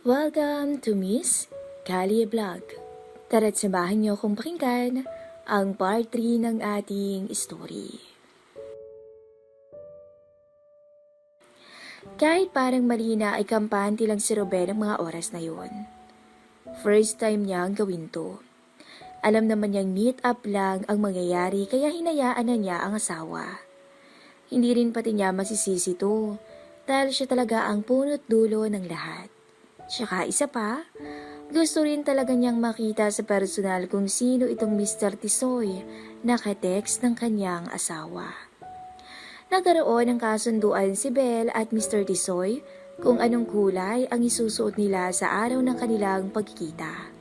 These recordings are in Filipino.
Welcome to Miss Kali Vlog. Tara't samahan niyo akong pakinggan ang part 3 ng ating story. Kahit parang malina ay kampante lang si Ruben ang mga oras na yon. First time niyang gawin to. Alam naman niyang meet up lang ang mangyayari kaya hinayaan na niya ang asawa. Hindi rin pati niya masisisi to dahil siya talaga ang punot dulo ng lahat. Tsaka isa pa, gusto rin talaga niyang makita sa personal kung sino itong Mr. Tisoy na ka-text ng kanyang asawa. Nagkaroon ng kasunduan si Belle at Mr. Tisoy kung anong kulay ang isusuot nila sa araw ng kanilang pagkikita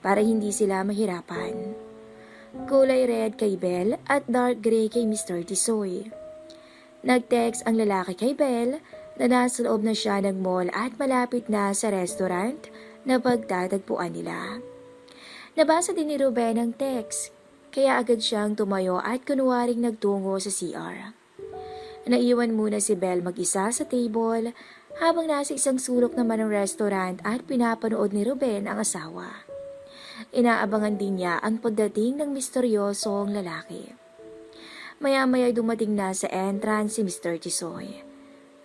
para hindi sila mahirapan. Kulay red kay Belle at dark gray kay Mr. Tisoy. Nag-text ang lalaki kay Belle na nasa loob na siya ng mall at malapit na sa restaurant na pagtatagpuan nila. Nabasa din ni Ruben ang text, kaya agad siyang tumayo at kunwaring nagtungo sa CR. Naiwan muna si Belle mag-isa sa table habang nasa isang sulok naman ng restaurant at pinapanood ni Ruben ang asawa. Inaabangan din niya ang pagdating ng misteryosong lalaki. Maya-maya dumating na sa entrance si Mr. Tisoy.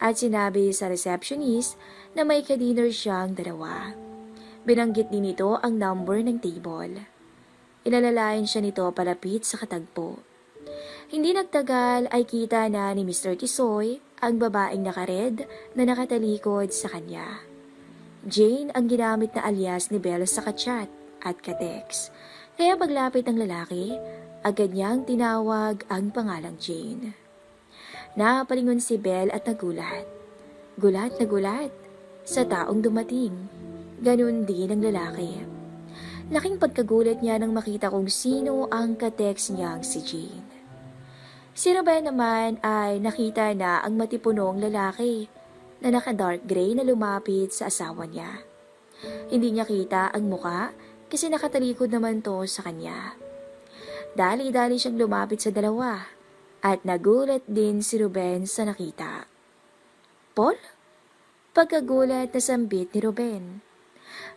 At sinabi sa receptionist na may ka-dinner siyang dalawa. Binanggit din nito ang number ng table. Ilalalayan siya nito palapit sa katagpo. Hindi nagtagal ay kita na ni Mr. Tisoy ang babaeng naka-red na nakatalikod sa kanya. Jane ang ginamit na alias ni Belle sa ka-chat at ka-text. Kaya paglapit ng lalaki, agad niyang tinawag ang pangalang Jane. Napalingon si Belle at nagulat. Gulat na gulat sa taong dumating. Ganun din ang lalaki. Laking pagkagulat niya nang makita kung sino ang ka-text niyang si Jane. Si Ruben naman ay nakita na ang matipunong lalaki na naka-dark gray na lumapit sa asawa niya. Hindi niya kita ang muka kasi nakatalikod naman to sa kanya. Dali-dali siyang lumapit sa dalawa. At nagulat din si Ruben sa nakita. Paul? Pagkagulat na sambit ni Ruben.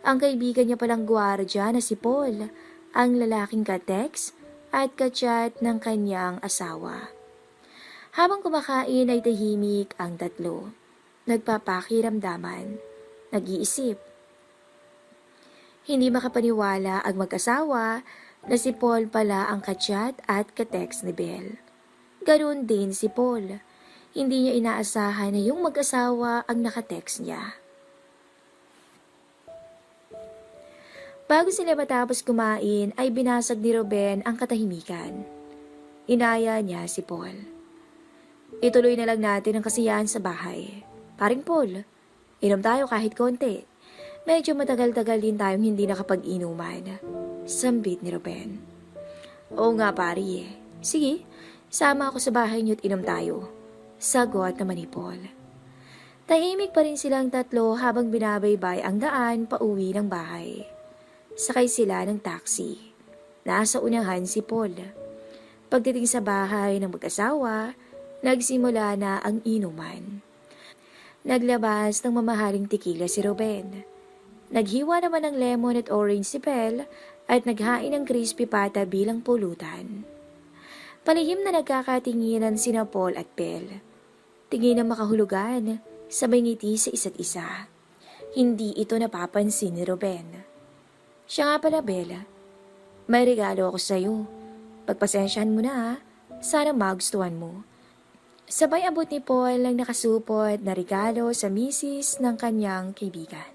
Ang kaibigan niya palang gwardya na si Paul, ang lalaking ka-text at ka-chat ng kanyang asawa. Habang kumakain ay tahimik ang tatlo. Nagpapakiramdaman. Nag-iisip. Hindi makapaniwala ang mag-asawa na si Paul pala ang ka-chat at ka-text ni Belle. Ganoon din si Paul. Hindi niya inaasahan na yung mag-asawa ang nakatext niya. Bago sila matapos kumain ay binasag ni Ruben ang katahimikan. Inaya niya si Paul. Ituloy na lang natin ang kasiyahan sa bahay. Paring Paul, inom tayo kahit konti. Medyo matagal-tagal din tayong hindi nakapag-inuman. Sambit ni Ruben. Oo nga pari eh. Sige. Sama ako sa bahay niyo't inom tayo. Sagot naman ni Paul. Tahimik pa rin silang tatlo habang binabaybay ang daan pauwi ng bahay. Sakay sila ng taxi. Nasa unahan si Paul. Pagdating sa bahay ng mag-asawa, nagsimula na ang inuman. Naglabas ng mamahaling tikila si Ruben. Naghiwa naman ng lemon at orange si Belle at naghain ng crispy pata bilang pulutan. Palihim na nagkakatinginan sina Paul at Belle. Tingin na makahulugan, sabay ngiti sa isa't isa. Hindi ito napapansin ni Ruben. Siya nga pala, Belle. May regalo ako sa'yo. Pagpasensyahan mo na ha. Sana magustuhan mo. Sabay abot ni Paul ang nakasupot na regalo sa misis ng kanyang kaibigan.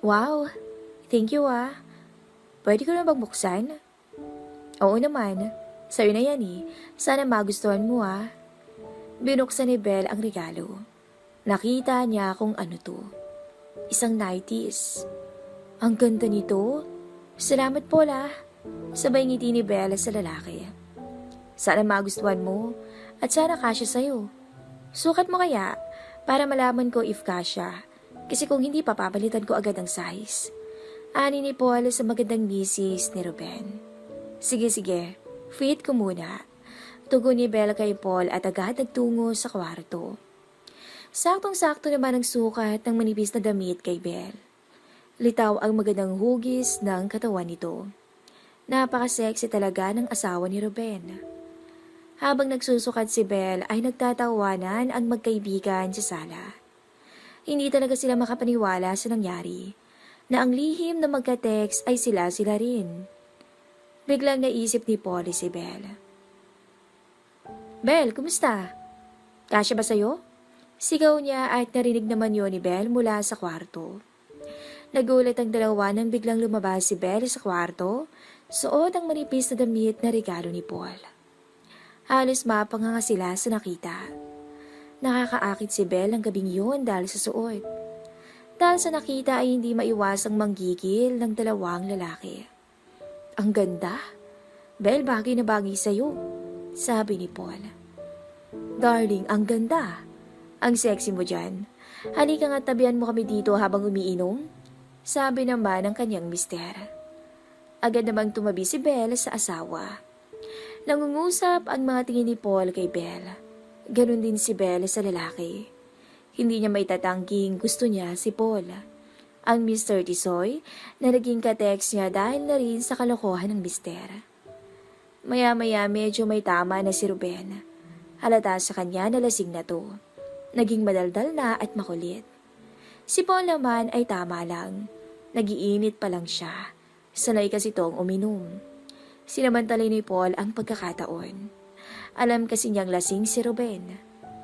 Wow! Thank you ah. Pwede ko na magbuksan? Oo naman, sa'yo na yan eh. Sana magustuhan mo ah. Binuksan ni Belle ang regalo. Nakita niya kung ano to. Isang 90s. Ang ganda nito. Salamat Paul ah. Sabay ngiti ni Belle sa lalaki. Sana magustuhan mo at sana kasya sa'yo. Sukat mo kaya para malaman ko if kasya. Kasi kung hindi papapalitan ko agad ang size. Ani ni Paul sa magandang misis ni Ruben. Sige, fit ko muna. Tugon ni Belle kay Paul at agad nagtungo sa kwarto. Saktong-sakto naman ang sukat ng manipis na damit kay Belle. Litaw ang magandang hugis ng katawan nito. Napaka-sexy talaga ng asawa ni Ruben. Habang nagsusukat si Belle ay nagtatawanan ang magkaibigan sa sala. Hindi talaga sila makapaniwala sa nangyari, na ang lihim na magka-text ay sila-sila rin. Biglang naisip ni Polly si Belle. Belle, kumusta? Kasya ba sa'yo? Sigaw niya at narinig naman yun ni Belle mula sa kwarto. Nagulat ang dalawa nang biglang lumabas si Belle sa kwarto, suot ang manipis na damit na regalo ni Paul. Halos mapanganga sila sa nakita. Nakakaakit si Belle ang gabing yun dahil sa suot. Dahil sa nakita ay hindi maiwasang manggigil ng dalawang lalaki. Ang ganda. Belle, bagay na bagay sa'yo, sabi ni Paul. Darling, ang ganda. Ang sexy mo dyan. Halika nga tabihan mo kami dito habang umiinom, sabi naman ng kanyang mister. Agad namang tumabi si Belle sa asawa. Nangungusap ang mga tingin ni Paul kay Belle. Ganon din si Belle sa lalaki. Hindi niya maitatangking gusto niya si Paul. Ang Mr. Tisoy na naging katext niya dahil na rin sa kalokohan ng mister. Maya-maya medyo may tama na si Ruben. Halata sa kanya na lasing na to. Naging madaldal na at makulit. Si Paul naman ay tama lang. Nagiinit pa lang siya. Sanay kasi tong uminom. Sinamantalay ni Paul ang pagkakataon. Alam kasi niyang lasing si Ruben.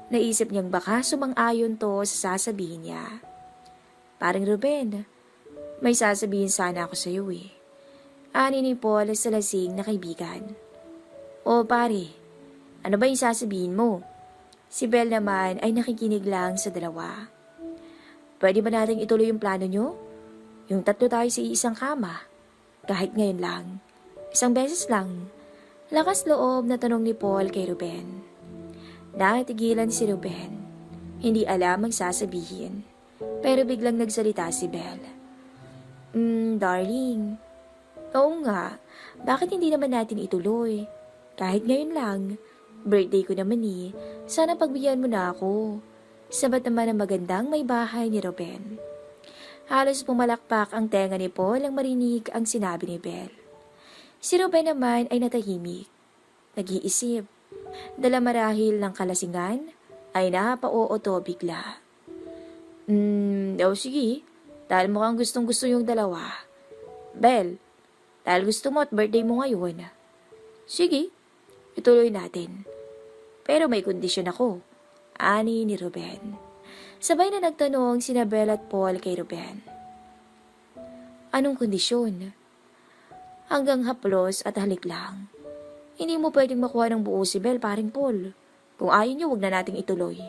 Naisip niyang baka sumang-ayon to sa sasabihin niya. Paring Ruben, may sasabihin sana ako sa iyo eh. Ani ni Paul sa lasing na kaibigan. O pare, ano ba yung sasabihin mo? Si Belle naman ay nakikinig lang sa dalawa. Pwede ba nating ituloy yung plano nyo? Yung tatlo tayo sa isang kama. Kahit ngayon lang. Isang beses lang. Lakas loob na tanong ni Paul kay Ruben. Nakatigilan si Ruben. Hindi alam ang sasabihin. Pero biglang nagsalita si Belle. Darling. Oo nga. Bakit hindi naman natin ituloy? Kahit ngayon lang. Birthday ko naman eh. Sana pagbigyan mo na ako. Sabat naman ang magandang may bahay ni Ruben. Halos pumalakpak ang tenga ni Paul ang marinig ang sinabi ni Belle. Si Ruben naman ay natahimik. Nag-iisip. Dala marahil ng kalasingan ay napauoto bigla. Sige. Dahil mukhang gustong-gusto yung dalawa. Belle, dahil gusto mo at birthday mo ngayon. Sige, ituloy natin. Pero may kondisyon ako, ani ni Ruben. Sabay na nagtanong sina Belle at Paul kay Ruben. Anong kondisyon? Hanggang haplos at halik lang. Hindi mo pwedeng makuha ng buo si Belle, paring Paul. Kung ayaw niyo, huwag na nating ituloy.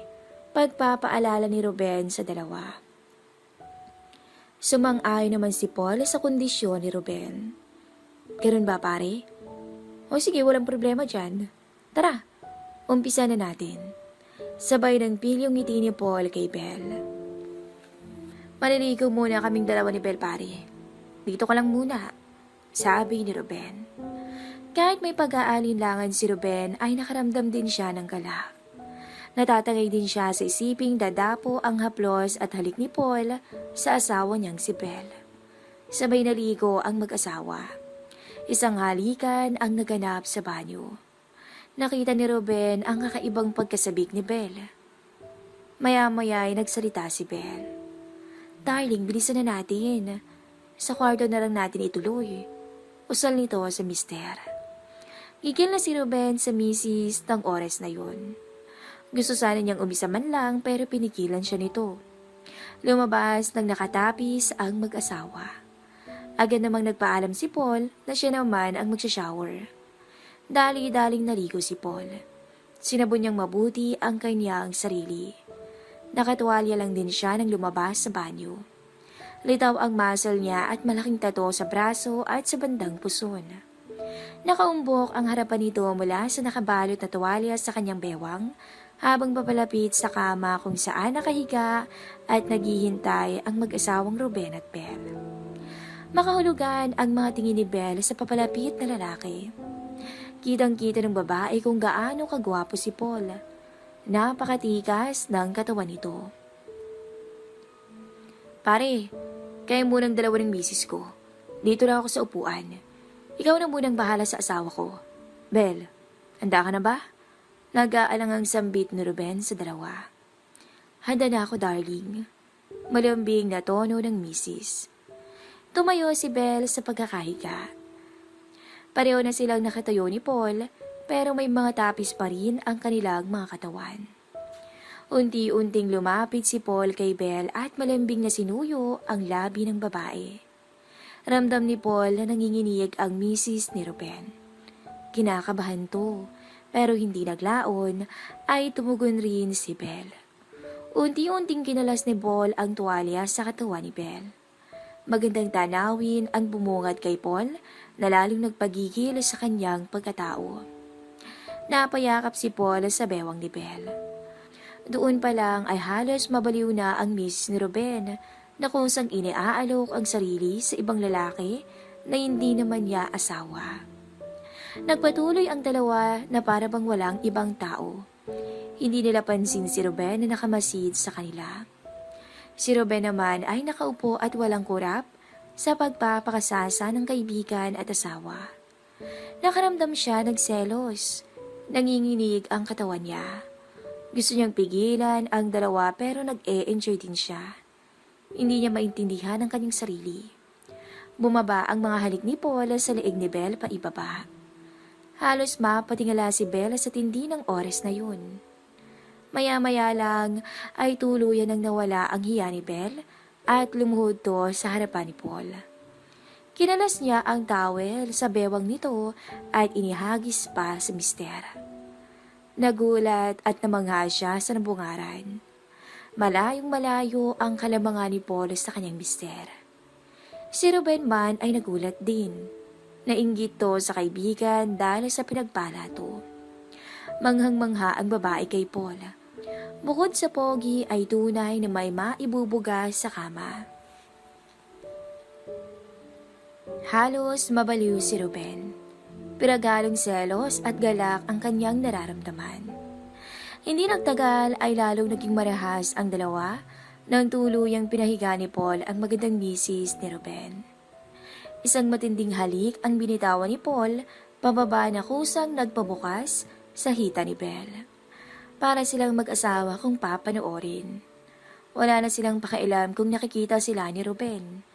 Pagpapaalala ni Ruben sa dalawa. Sumang-ayon naman si Paul sa kondisyon ni Ruben. Ganun ba pare? O sige, walang problema dyan. Tara, umpisa na natin. Sabay ng pilyong ngiti ni Paul kay Belle. Maliligaw muna kaming dalawa ni Belle pare. Dito ka lang muna, sabi ni Ruben. Kahit may pag-aalinlangan si Ruben ay nakaramdam din siya ng galak. Natatangay din siya sa isiping dadapo ang haplos at halik ni Paul sa asawa niyang si Belle. Sabay naligo ang mag-asawa. Isang halikan ang naganap sa banyo. Nakita ni Ruben ang kakaibang pagkasabik ni Belle. Maya-maya ay nagsalita si Belle. Darling, bilisan na natin. Sa kwarto na lang natin ituloy. Usal nito sa mister. Gigil na si Ruben sa misis ng oras na yun. Gusto sana niyang umisa man lang pero pinigilan siya nito. Lumabas nang nakatapis ang mag-asawa. Agad namang nagpaalam si Paul na siya naman ang magsha-shower. Dali-daling naligo si Paul. Sinabon niyang mabuti ang kanyang sarili. Nakatuwalya lang din siya nang lumabas sa banyo. Litaw ang muscle niya at malaking tato sa braso at sa bandang puson. Nakaumbok ang harapan nito mula sa nakabalot na tuwalya sa kanyang bewang habang papalapit sa kama kung saan nakahiga at naghihintay ang mag-asawang Ruben at Belle. Makahulugan ang mga tingin ni Belle sa papalapit na lalaki. Kitang-kita ng babae kung gaano kagwapo si Paul. napakatikas ng katawan nito. Pare, kaya munang dalawa ng misis ko. Dito na ako sa upuan. Ikaw na munang bahala sa asawa ko. Bel, handa ka na ba? Nag-aalangang sambit ni Ruben sa dalawa. Handa na ako, darling. Malambing na tono ng misis. Tumayo si Bel sa pagkakahiga. Pareho na silang nakatayo ni Paul, pero may mga tapis pa rin ang kanilang mga katawan. Unti-unting lumapit si Paul kay Bel at malambing na sinuyo ang labi ng babae. Ramdam ni Paul na nanginginig ang misis ni Ruben. Kinakabahan to, pero hindi naglaon ay tumugon rin si Bel. Unti-unting kinalas ni Paul ang tuwalya sa katawan ni Bel. Magandang tanawin ang bumungad kay Paul na lalong nagpagigil sa kanyang pagkatao. Napayakap si Paul sa bewang ni Bel. Doon pa lang ay halos mabaliw na ang misis ni Ruben na kung saan iniaalok ang sarili sa ibang lalaki na hindi naman niya asawa. Nagpatuloy ang dalawa na para bang walang ibang tao. Hindi nila pansin si Ruben na nakamasid sa kanila. Si Ruben naman ay nakaupo at walang kurap sa pagpapakasasa ng kaibigan at asawa. Nakaramdam siya nagselos. Nanginginig ang katawan niya. Gusto niyang pigilan ang dalawa pero nag-e-enjoy din siya. Hindi niya maintindihan ang kanyang sarili. Bumaba ang mga halik ni Paul sa leeg ni Bel paibaba. Halos mapatingala si Bel sa tindi ng oras na yun. Maya-maya lang ay tuluyan nang nawala ang hiya ni Bel at lumuhod to sa harapan ni Paul. Kinalas niya ang towel sa bewang nito at inihagis pa sa mister. Nagulat at namangha siya sa nabungaran. Malayong malayo ang kalamangan ni Paul sa kanyang mister. Si Ruben man ay nagulat din. Nainggit to sa kaibigan dahil sa pinagpala to. Manghang-mangha ang babae kay Paul. Bukod sa pogi ay tunay na may maibubuga sa kama. Halos mabaliw si Ruben. Piragalong selos at galak ang kanyang nararamdaman. Hindi nagtagal ay lalong naging marahas ang dalawa nang tuluyang pinahiga ni Paul ang magandang misis ni Ruben. Isang matinding halik ang binitawan ni Paul pababa na kusang nagpabukas sa hita ni Bel. Para silang mag-asawa kung papanoorin. Wala na silang pakailam kung nakikita sila ni Ruben.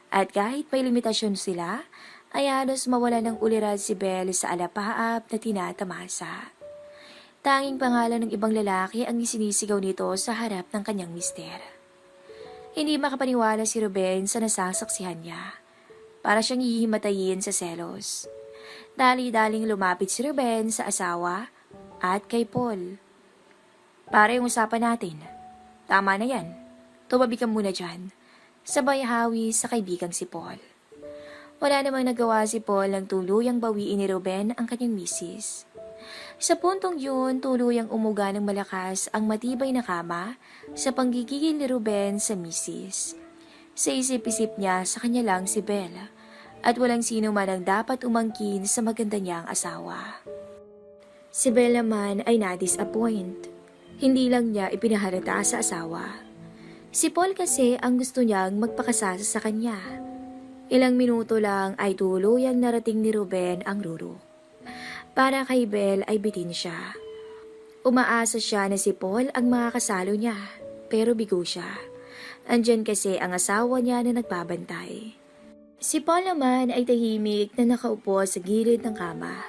At kahit may limitasyon sila, ay halos mawala ng ulirad si Bel sa alapaap na tinatamasa. Tanging pangalan ng ibang lalaki ang isinisigaw nito sa harap ng kanyang mister. Hindi makapaniwala si Ruben sa nasasaksihan niya. Para siyang hihimatayin sa selos. Dali-daling lumapit si Ruben sa asawa at kay Paul. Para yung usapan natin. Tama na yan. Tumabi ka muna dyan. Sabay hawi sa kaibigang si Paul. Wala namang nagawa si Paul ng tuluyang bawiin ni Ruben ang kanyang misis. Sa puntong yun, tuluyang umuga ng malakas ang matibay na kama sa panggigigil ni Ruben sa misis. Sa isip-isip niya sa kanya lang si Bella at walang sino man ang dapat umangkin sa maganda niyang asawa. Si Bella man ay na-disappoint. Hindi lang niya ipinahalata sa asawa. Si Paul kasi ang gusto niyang magpakasasa sa kanya. Ilang minuto lang ay tuluyang narating ni Ruben ang ruro. Para kay Bel ay bitin siya. Umaasa siya na si Paul ang makakasalo niya, pero bigo siya. Andyan kasi ang asawa niya na nagbabantay. Si Paul naman ay tahimik na nakaupo sa gilid ng kama.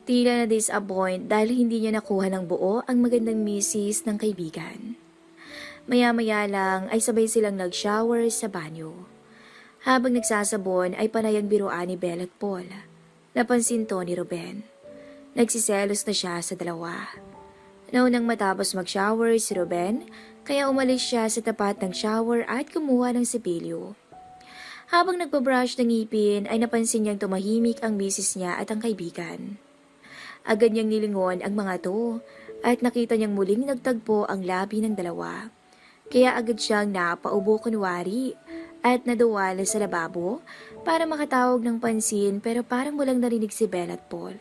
Tila na-disappoint dahil hindi niya nakuha ng buo ang magandang misis ng kaibigan. Maya-maya lang ay sabay silang nag-shower sa banyo. Habang nagsasabon ay panay ang biruan ni Bel at Paul. Napansin to ni Ruben. Nagsiselos na siya sa dalawa. Naunang matapos mag-shower si Ruben, kaya umalis siya sa tapat ng shower at kumuha ng sipilyo. Habang nagbabrush ng ngipin ay napansin niyang tumahimik ang misis niya at ang kaibigan. Agad niyang nilingon ang mga to at nakita niyang muling nagtagpo ang labi ng dalawa. Kaya agad siyang napaubo kunwari at naduwala sa lababo para makatawag ng pansin pero parang walang narinig si Bel at Paul.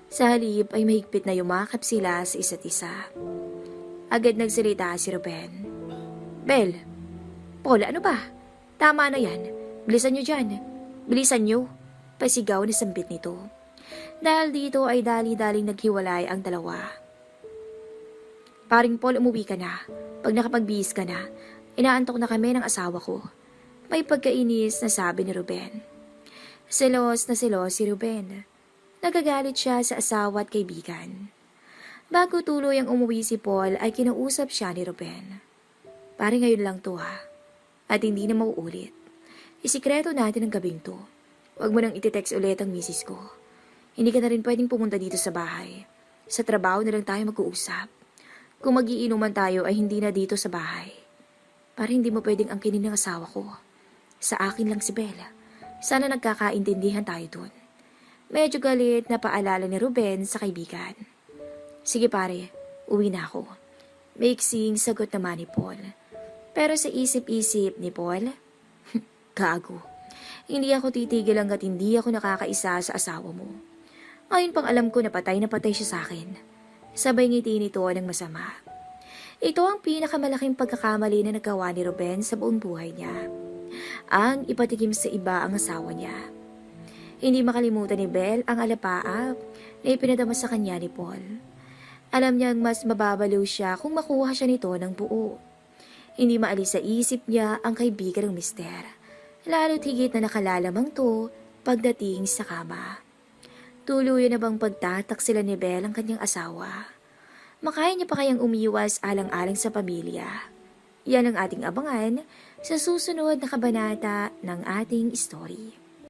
Sa halip ay mahigpit na yumakap sila sa isa't isa. Agad nagsalita si Ruben. Bel, Paul, ano ba? Tama na yan. Bilisan nyo dyan. Bilisan nyo. Pasigaw na sambit nito. Dahil dito ay dali-daling naghiwalay ang dalawa. Paring Paul, umuwi ka na. Pag nakapagbihis ka na, inaantok na kami ng asawa ko. May pagkainis na sabi ni Ruben. Selos na selos si Ruben. Nagagalit siya sa asawa at kaibigan. Bago tuloy ang umuwi si Paul ay kinausap siya ni Ruben. Pare ngayon lang to ha. At hindi na mauulit. Isikreto natin ang gabing to. Huwag mo nang ititext ulit ang misis ko. Hindi ka na rin pwedeng pumunta dito sa bahay. Sa trabaho na lang tayo mag-uusap. Kung magiinuman tayo ay hindi na dito sa bahay. Para hindi mo pwedeng angkinin ng asawa ko. Sa akin lang si Bella. Sana nagkakaintindihan tayo dun. Medyo galit na paalala ni Ruben sa kaibigan. Sige pare, uwi na ako. Maiksing sagot naman ni Paul. Pero sa isip-isip ni Paul, gago. Hindi ako titigil hanggat hindi ako nakakaisa sa asawa mo. Ngayon pang alam ko na patay siya sa akin. Sabay ngiti nito ng masama. Ito ang pinakamalaking pagkakamali na nagawa ni Ruben sa buong buhay niya. Ang ipatikim sa iba ang asawa niya. Hindi makalimutan ni Belle ang alapaap na ipinadama sa kanya ni Paul. Alam niyang mas mababaliw siya kung makuha siya nito ng buo. Hindi maalis sa isip niya ang kaibigan ng mister. Lalo't higit na nakalalamang to pagdating sa kama. Tuluyan na bang pagtataksila ni Belle ang kanyang asawa? Makaya niya pa kayang umiwas alang-alang sa pamilya? Yan ang ating abangan sa susunod na kabanata ng ating story.